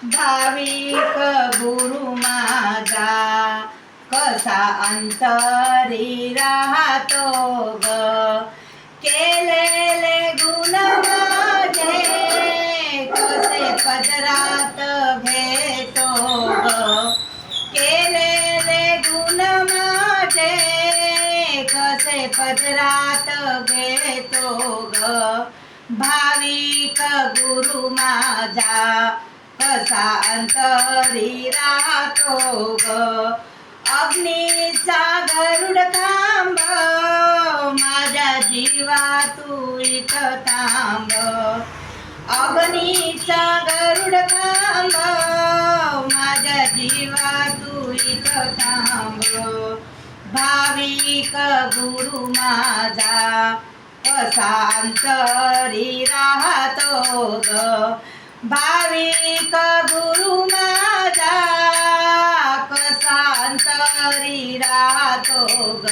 भाविक गुरु माझा कसा अंतरी राहतो ग, केलेले गुण माझे कसे पदरात घेतो ग, केलेले गुण माझे कसे पदरात घेतो ग, भाविक गुरु माझा कसा अंतरी राहतो ग, अग्नीचा गरुड थांब माझ्या जीवा तू इथं थांब, अग्नीचा गरुड थांब माझ्या जीवा तू इथं थांब, भाविक गुरु माझा कसा अंतरी राहतो ग, भाविक गुरु माझा कसा अंतरी राहतो ग,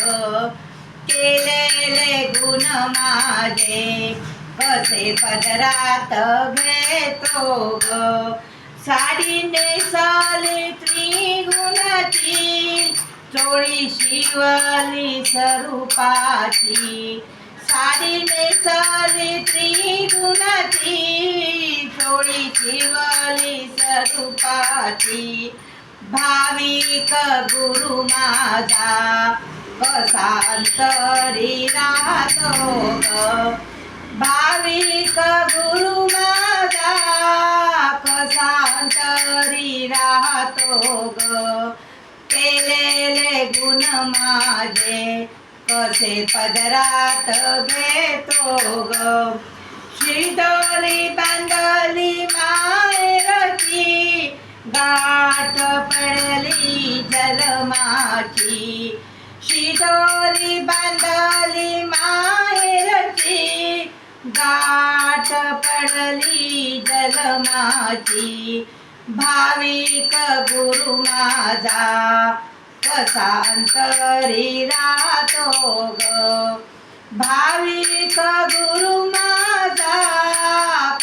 केलेले गुण माझे कसे पदरात घेतो ग, साडी नेसली त्रिगुणाची चोळी शिवली स्वरूपाची, साडी नेसली त्रिगुणाची चोळी शिवली स्वरूपाची, भाविक गुरु माझा कसा अंतरी राहतो ग, भाविक गुरु माझा कसा अंतरी राहतो ग, केलेले गुण माझे कसे पदरात घेतो ग, शिदोरी बांधली माहेरची गाठ पडली जलमाची, शिदोरी बांधली माहेरची गाठ पडली जलमाची, भाविक गुरु माझा कसा अंतरी राहतो ग, भाविक गुरु माझा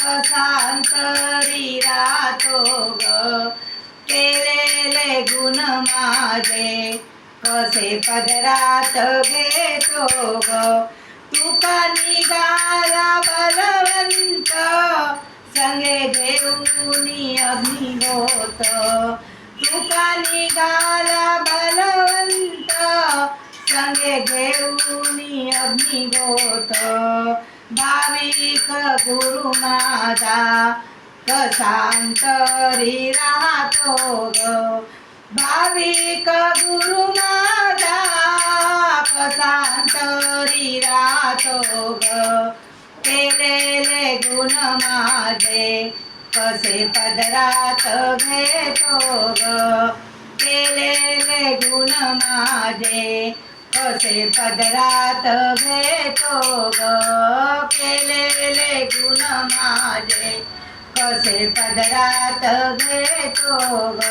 कसा अंतरी राहतो ग, केलेले गुण माझे कसे पदरात घेतो ग, तुका निघाला बलवंत संगे घेऊन अग्निहोत, तुका निघाला बलवंत संगे घेऊन अग्निहोत, भाविक गुरु माझा कसा अंतरी राहतो ग, भाविक गुरु माझा कसा अंतरी राहतो ग, केलेले गुण माझे कसे पदरात घेतो ग, केलेले गुण माझे कसे पदरात घेतो ग, केलेले गुण माझे कसे पदरात घेतो ग.